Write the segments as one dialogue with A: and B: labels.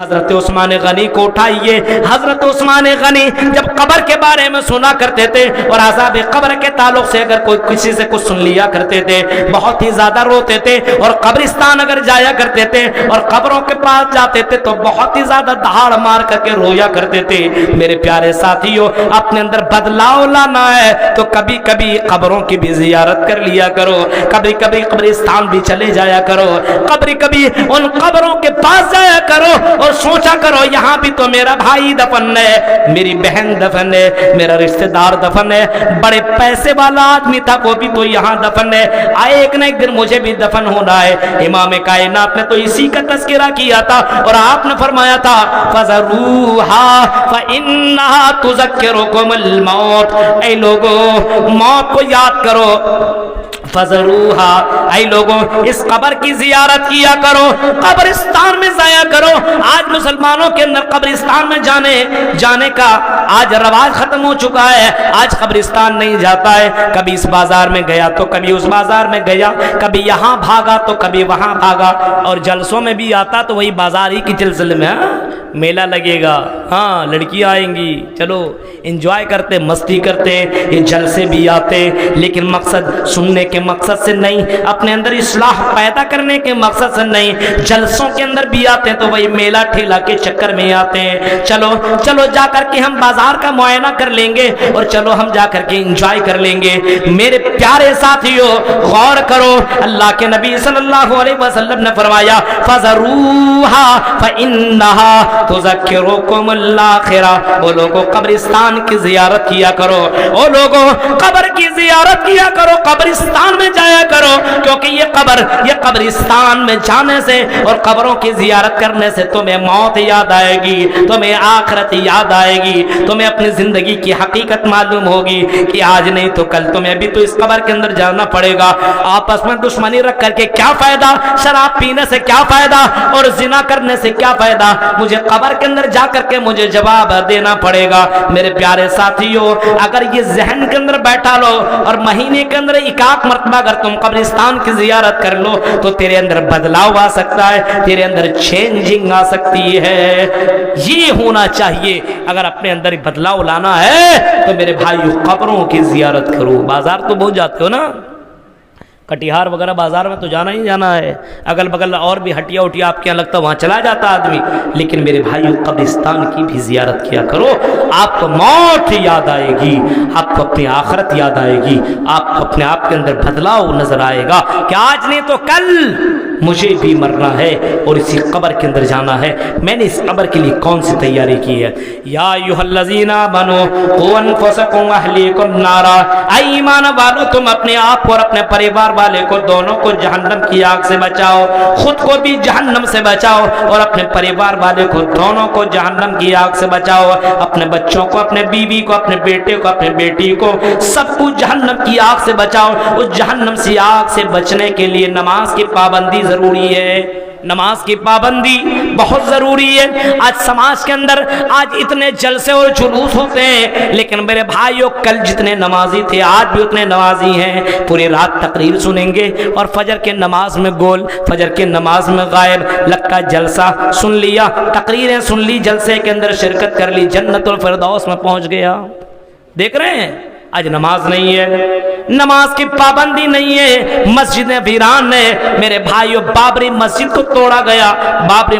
A: حضرت عثمان غنی کو اٹھائیے. حضرت عثمان غنی جب قبر کے بارے میں سنا کرتے تھے اور عذاب قبر کے تعلق سے اگر کوئی کسی سے کچھ سن لیا کرتے تھے بہت ہی زیادہ روتے تھے, اور قبرستان اگر جایا کرتے تھے اور قبروں کے پاس جاتے تھے تو بہت ہی زیادہ دہاڑ مار کر کے رویا کرتے تھے. میرے پیارے ساتھیوں, اپنے اندر بدلاؤ لانا ہے تو کبھی کبھی قبروں کی بھی زیارت کر لیا کرو, کبھی کبھی قبرستان بھی چلے جایا کرو, کبھی کبھی ان قبروں کے پاس جایا کرو اور سوچا کرو یہاں بھی تو میرا بھائی دفن ہے, میری بہن دفن ہے, میرا رشتہ دار دفن ہے, بڑے پیسے والا آدمی تھا وہ بھی تو یہاں دفن ہے, ایک نہ ایک دن مجھے بھی دفن ہونا ہے. امام کائنات نے تو اسی کا تذکرہ کیا تھا اور آپ نے فرمایا تھا فَذَرُوهَا فَإِنَّهَا تُذَكِّرُكُمُ الْمَوْتِ, اے لوگوں موت کو یاد کرو. فَذَرُوهَا, اے لوگوں اس قبر کی زیارت کیا کرو, قبرستان میں جایا کرو. آج مسلمانوں کے اندر قبرستان میں جانے کا آج رواج ختم ہو چکا ہے. آج قبرستان نہیں جاتا ہے, کبھی اس بازار میں گیا تو کبھی اس بازار میں گیا, کبھی یہاں بھاگا تو کبھی وہاں بھاگا, اور جلسوں میں بھی آتا تو وہی بازار ہی کی سلسلے میں میلہ لگے گا, ہاں لڑکیاں آئیں گی, چلو انجوائے کرتے مستی کرتے, یہ جلسے بھی آتے لیکن مقصد سننے کے مقصد سے نہیں, اپنے اندر اصلاح پیدا کرنے کے مقصد سے نہیں. جلسوں کے اندر بھی آتے ہیں تو وہی میلہ ٹھیلا کے چکر میں آتے ہیں. چلو جا کر کے ہم بازار کا معائنہ کر لیں گے اور چلو ہم جا کر کے انجوائے کر لیں گے. میرے پیارے ساتھیوں غور کرو, اللہ کے نبی صلی اللہ علیہ وسلم نے فرمایا فَذَرُوهَا فَإِنَّهَا تُذَكِّرُكُمُ الْآخِرَةَ, وہ لوگوں قبرستان کی زیارت کیا کرو, وہ لوگوں قبر کی زیارت کیا کرو, قبرستان میں جایا کرو, کیونکہ یہ قبرستان میں جانے سے اور قبروں کی زیارت کرنے سے تمہیں موت یاد آئے گی, تمہیں آخرت یاد آئے گی, تمہیں اپنی زندگی کی حقیقت معلوم ہوگی کہ آج نہیں تو کل تمہیں بھی تو اس قبر کے اندر جانا پڑے گا. آپس میں دشمنی رکھ کر کے کیا فائدہ, شراب پینے سے کیا فائدہ اور زنا کرنے سے کیا فائدہ, مجھے قبر کے اندر جا کر کے مجھے جواب دینا پڑے گا. میرے پیارے ساتھیوں اگر یہ ذہن کے اندر بیٹھا لو اور مہینے کے اندر ایک مرتبہ اگر تم قبرستان کی زیارت کر لو تو تیرے اندر بدلاؤ آ سکتا ہے, تیرے اندر چینجنگ آ سکتی ہے. یہ ہونا چاہیے. اگر اپنے اندر بدلاؤ لانا ہے تو میرے بھائیو قبروں کی زیارت کرو. بازار تو بہت جاتے ہو نا, کٹیہار وغیرہ بازار میں تو جانا ہی جانا ہے, اگل بگل اور بھی ہٹیا اٹیا آپ کے یہاں لگتا وہاں چلا جاتا آدمی, لیکن میرے بھائیو قبرستان کی بھی زیارت کیا کرو. آپ کو موت یاد آئے گی, آپ کو اپنی آخرت یاد آئے گی, آپ کو اپنے آپ کے اندر بدلاؤ نظر آئے گا کہ آج نہیں تو کل مجھے بھی مرنا ہے اور اسی قبر کے اندر جانا ہے. میں نے اس قبر کے لیے کون سی تیاری کی ہے؟ یا ایھا الذین آمنوا قوا انفسکم واہلیکم نارا, اے ایمان والو تم اپنے آپ اور اپنے پریوار والے کو دونوں کو جہنم کی آگ سے بچاؤ, خود کو بھی جہنم سے بچاؤ اور اپنے پریوار والے کو دونوں کو جہنم کی آگ سے بچاؤ. اپنے بچوں کو, اپنے بیوی کو, اپنے بیٹے کو, اپنے بیٹی کو, سب کو جہنم کی آگ سے بچاؤ. اس جہنم سے آگ سے بچنے کے لیے نماز کی پابندی ضروری ہے, نماز کی پابندی بہت ضروری ہے. آج سماج کے اندر آج اتنے جلسے اور جلوس ہوتے ہیں, لیکن میرے بھائیوں کل جتنے نمازی تھے آج بھی اتنے نمازی ہیں. پوری رات تقریر سنیں گے اور فجر کے نماز میں گول, فجر کے نماز میں غائب, لگتا جلسہ سن لیا, تقریریں سن لی, جلسے کے اندر شرکت کر لی, جنت الفردوس میں پہنچ گیا. دیکھ رہے ہیں آج نماز نہیں ہے, نماز کی پابندی نہیں ہے, مسجدیں ویران ہے. میرے بھائیو بابری مسجد کو توڑا گیا, بابری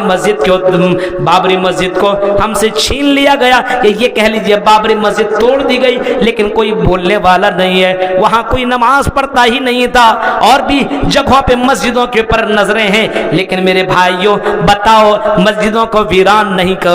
A: مسجد کو ہم سے چھین لیا گیا, کہ یہ کہہ لیجئے بابری مسجد توڑ دی گئی, لیکن کوئی بولنے والا نہیں ہے, وہاں کوئی نماز پڑھتا ہی نہیں تھا. اور بھی جگہوں پہ مسجدوں کے اوپر نظریں ہیں, لیکن میرے بھائیو بتاؤ مسجدوں کو ویران نہیں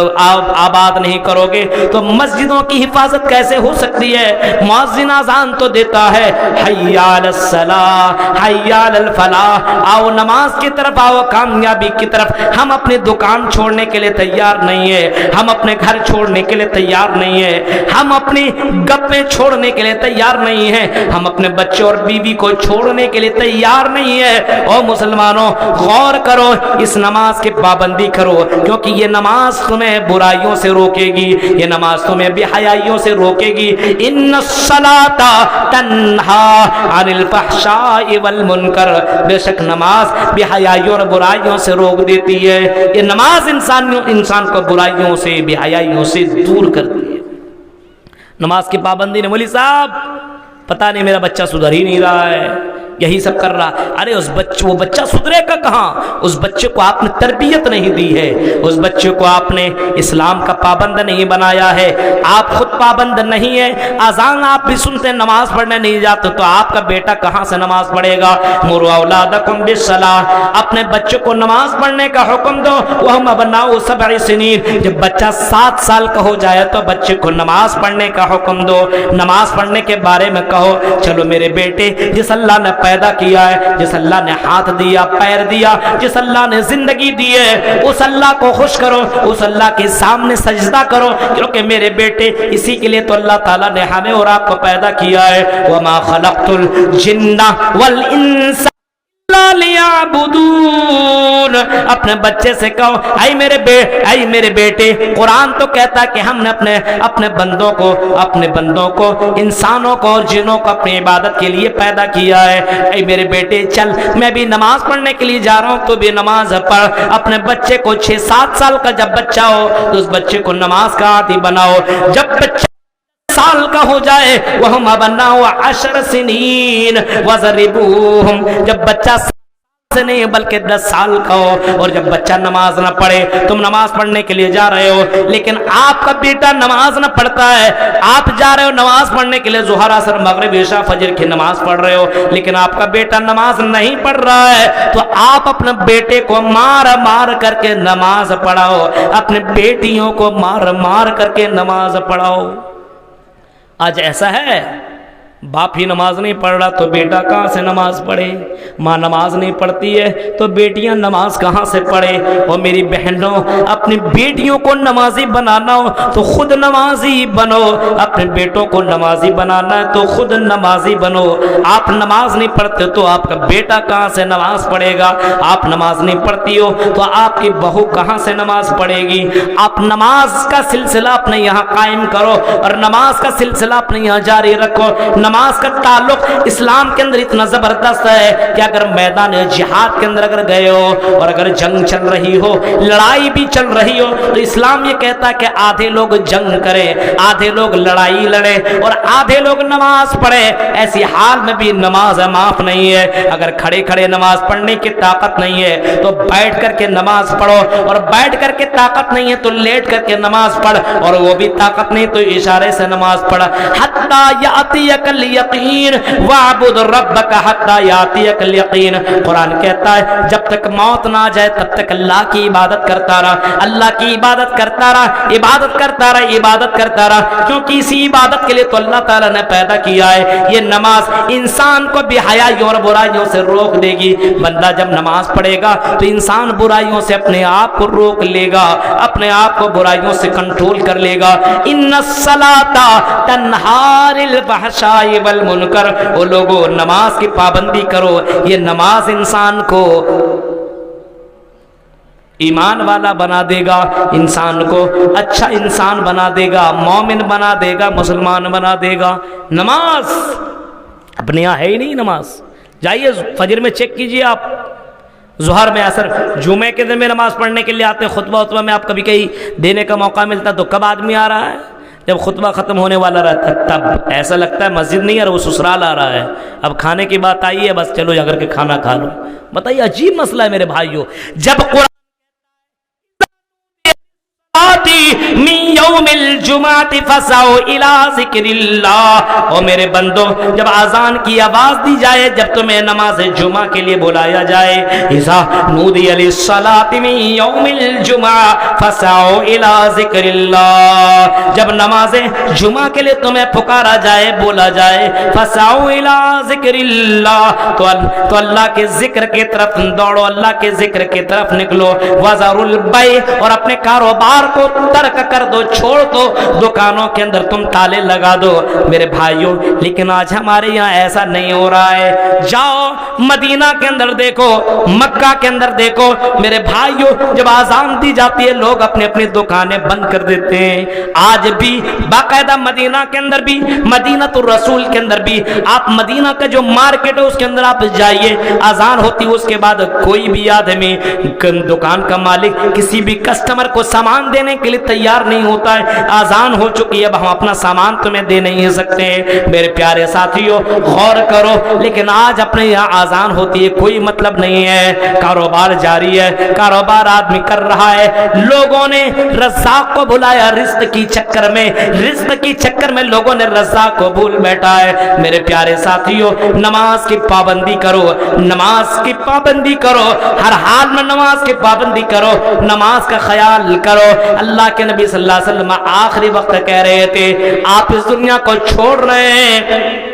A: آباد نہیں کرو گے تو مسجدوں کی حفاظت کیسے ہو سکتی ہے؟ مؤذن اذان تو دیتا ہے حی علی الصلاۃ حی علی الفلاح, آؤ نماز کی طرف, آؤ کامیابی کی طرف. ہم اپنی دکان چھوڑنے کے لیے تیار نہیں ہے, ہم اپنے گھر چھوڑنے کے لیے تیار نہیں ہے, ہم اپنی گپیں چھوڑنے کے لیے تیار نہیں ہے, ہم اپنے بچے اور بیوی کو چھوڑنے کے لیے تیار نہیں ہے. او مسلمانوں غور کرو, اس نماز کی پابندی کرو, کیونکہ یہ نماز تمہیں برائیوں سے روکے گی, یہ نماز تمہیں بے حیائیوں سے روکے گی. ان الصلاۃ تنہی تنہا عن الفحشاء والمنکر، بے شک نماز بے حیائی اور برائیوں سے روک دیتی ہے. یہ نماز انسان کو برائیوں سے بے حیائیوں سے دور کرتی ہے. نماز کی پابندی نے، مولوی صاحب پتہ نہیں میرا بچہ سدھر ہی نہیں رہا ہے، یہی سب کر رہا. ارے وہ بچہ سدھرے گا کہاں؟ اس بچے کو آپ نے تربیت نہیں دی ہے، اس بچے کو آپ نے اسلام کا پابند نہیں بنایا ہے، آپ خود پابند نہیں ہے. اذان آپ بھی سنتے، نماز پڑھنے نہیں جاتے، تو آپ کا بیٹا کہاں سے نماز پڑھے گا؟ مروا اولادکم بالصلاۃ، اپنے بچے کو نماز پڑھنے کا حکم دو. وہم ابناء 7 سنین، جب بچہ 7 سال کا ہو جائے تو بچے کو نماز پڑھنے کا حکم دو. نماز پڑھنے کے بارے میں کہو، چلو میرے بیٹے، جس اللہ نے پیدا کیا ہے، جس اللہ نے ہاتھ دیا، پیر دیا، جس اللہ نے زندگی دی ہے، اس اللہ کو خوش کرو، اس اللہ کے سامنے سجدہ کرو، کیونکہ میرے بیٹے اسی کے لیے تو اللہ تعالیٰ نے ہمیں اور آپ کو پیدا کیا ہے. وَمَا خَلَقْتُ الْجِنَّ وَالْإِنسَ لیعبدون. اپنے بچے سے کہو، اے میرے بیٹے، قرآن تو کہتا کہ ہم نے اپنے بندوں کو انسانوں کو اور جنوں کو اپنی عبادت کے لیے پیدا کیا ہے. اے میرے بیٹے چل، میں بھی نماز پڑھنے کے لیے جا رہا ہوں، تو بھی نماز پڑھ. اپنے بچے کو 6-7 سال کا جب بچہ ہو تو اس بچے کو نماز کا عادی بناؤ. جب بچہ سال کا ہو جائے، وہم ابناء 10 سنین وضربوہم، جب بچہ سے نہیں بلکہ 10 سال کا ہو، اور جب بچہ نماز نہ پڑھے، تم نماز پڑھنے کے لیے جا رہے ہو لیکن آپ کا بیٹا نماز نہ پڑھتا ہے، آپ جا رہے ہو نماز پڑھنے کے لیے، ظہر عصر مغرب عشاء فجر کی نماز پڑھ رہے ہو، لیکن آپ کا بیٹا نماز نہیں پڑھ رہا ہے، تو آپ اپنے بیٹے کو مار کر کے نماز پڑھاؤ، اپنے بیٹیوں کو مار کر کے نماز پڑھاؤ. آج ایسا ہے، باپ ہی نماز نہیں پڑھ رہا تو بیٹا کہاں سے نماز پڑھے؟ ماں نماز نہیں پڑھتی ہے تو بیٹیاں نماز کہاں سے پڑھے؟ اور میری بہنوں، اپنی بیٹیوں کو نمازی بنانا ہو تو خود نمازی بنو، اپنے بیٹوں کو نمازی بنانا ہے تو خود نمازی بنو. آپ نماز نہیں پڑھتے تو آپ کا بیٹا کہاں سے نماز پڑھے گا؟ آپ نماز نہیں پڑھتی ہو تو آپ کی بہو کہاں سے نماز پڑھے گی؟ آپ نماز کا سلسلہ اپنے یہاں قائم کرو اور نماز کا سلسلہ اپنے یہاں جاری رکھو. نماز کا تعلق اسلام کے اندر اتنا زبردست ہے کہ اگر میدان جہاد کے اندر اگر گئے ہو اور اگر جنگ چل رہی ہو، لڑائی بھی چل رہی ہو، تو اسلام یہ کہتا ہے کہ آدھے لوگ جنگ کریں، آدھے لوگ لڑائی لڑیں اور آدھے لوگ نماز پڑھیں. ایسی حال میں بھی نماز معاف نہیں ہے. اگر کھڑے نماز پڑھنے کی طاقت نہیں ہے تو بیٹھ کر کے نماز پڑھو، اور بیٹھ کر کے طاقت نہیں ہے تو لیٹ کر کے نماز پڑھ، اور وہ بھی طاقت نہیں تو اشارے سے نماز پڑھ. حتی یاتیک الیقین واعبد ربک حتی یاتیک الیقین. قرآن کہتا ہے جب تک موت نہ آ جائے تب تک اللہ کی عبادت کرتا رہا، اللہ کی عبادت کرتا رہا، عبادت کرتا رہا، کیونکہ اسی عبادت کے لیے تو اللہ تعالیٰ نے پیدا کیا ہے. یہ نماز انسان کو بے حیائیوں اور برائیوں سے روک دے گی. بندہ جب نماز پڑھے گا تو انسان برائیوں سے اپنے آپ کو روک لے گا، اپنے آپ کو برائیوں سے کنٹرول کر لے گا. ان الصلاۃ تنہی عن الفحشاء والمنکر. وہ لوگوں نماز کی پابندی کرو. یہ نماز انسان کو ایمان والا بنا دے گا، انسان کو اچھا انسان بنا دے گا، مومن بنا دے گا، مسلمان بنا دے گا. نماز اپنے یہاں ہے ہی نہیں. نماز جائیے فجر میں چیک کیجئے، آپ ظہر میں، عصر، جمعے کے دن میں نماز پڑھنے کے لیے آتے ہیں. خطبہ میں آپ کبھی کہیں دینے کا موقع ملتا تو کب آدمی آ رہا ہے؟ جب خطبہ ختم ہونے والا رہتا ہے تب. ایسا لگتا ہے مسجد نہیں ہے وہ سسرال آ رہا ہے. اب کھانے کی بات آئی ہے، بس چلو جا کر کے کھانا کھا لو. بتائیے عجیب مسئلہ ہے میرے بھائیوں. جب قرآن من یوم الجمعۃ فسعوا الی ذکر اللہ، اور میرے بندو جب اذان کی آواز دی جائے، جب تمہیں نماز جمعہ کے لیے بلایا جائے، اذا نودی للصلاۃ من یوم الجمعہ فسعوا الی ذکر اللہ، جب نماز جمعہ کے لیے تمہیں پکارا جائے، بولا جائے، فسعوا الی ذکر اللہ، تو اللہ کے ذکر کی طرف دوڑو، اللہ کے ذکر کی طرف نکلو. وذروا البیع، اور اپنے کاروبار کو ترک کر دو، کو چھوڑ دو, دکانوں کے اندر تم تالے لگا دو. میرے بھائیوں لیکن آج ہمارے یہاں ایسا نہیں ہو رہا ہے. جاؤ مدینہ کے اندر دیکھو, مکہ کے اندر دیکھو میرے بھائیوں, جب آزان دی جاتی ہے لوگ اپنی اپنی دکانیں بند کر دیتے ہیں. آج بھی باقاعدہ مدینہ کے اندر بھی, مدینہ الرسول کے اندر بھی, آپ مدینہ کا جو مارکیٹ ہے اس کے اندر آپ جائیے, آزان ہوتی ہے اس کے بعد کوئی بھی آدمی, دکان کا مالک کسی بھی کسٹمر کو سامان دینے کے لیے تیار نہیں ہوتا ہے. آزان ہو چکی ہے, اب ہم اپنا سامان تمہیں دے نہیں سکتے. میرے پیارے ساتھیوں غور کرو, لیکن آج اپنے یہاں آزان ہوتی ہے کوئی مطلب نہیں ہے, کاروبار جاری ہے, کاروبار آدمی کر رہا ہے. لوگوں نے رزاق کو بلایا رزق کی چکر میں, رزق کی چکر میں لوگوں نے رزاق کو بھول بیٹھا ہے. میرے پیارے ساتھیوں نماز کی پابندی کرو, نماز کی پابندی کرو, ہر حال میں نماز کی پابندی کرو, نماز کا خیال کرو. اللہ کے نبی صلی اللہ علیہ وسلم آخری وقت کہہ رہے تھے آپ اس دنیا کو چھوڑ رہے ہیں,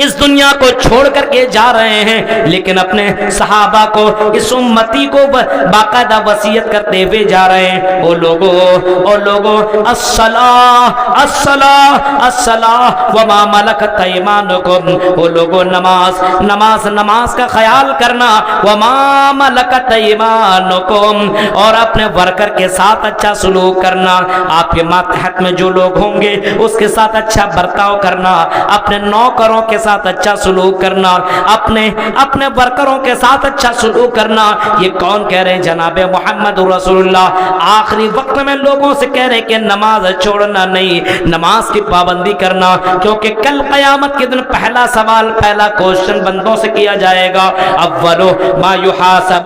A: اس دنیا کو چھوڑ کر کے جا رہے ہیں, لیکن اپنے صحابہ کو, اس امتی کو باقاعدہ وصیت کرتے ہوئے جا رہے ہیں. او لوگو الصلاۃ الصلاۃ الصلاۃ وما ملکت ایمانکم, او لوگو نماز نماز نماز کا خیال کرنا, وما ملکت ایمانکم, اور اپنے ورکر کے ساتھ اچھا سلوک کرنا. آپ کے ماتحت میں جو لوگ ہوں گے اس کے ساتھ اچھا برتاؤ کرنا, اپنے نوکروں کے ساتھ اچھا سلوک کرنا, اپنے ورکروں کے ساتھ اچھا سلوک کرنا. یہ کون کہہ رہے ہیں؟ جناب محمد رسول اللہ آخری وقت میں لوگوں سے کہہ رہے کہ نماز چھوڑنا نہیں, نماز کی پابندی کرنا, کیونکہ کل قیامت کے دن پہلا سوال, پہلا کوشچن بندوں سے کیا جائے گا, اولو ما یحاسب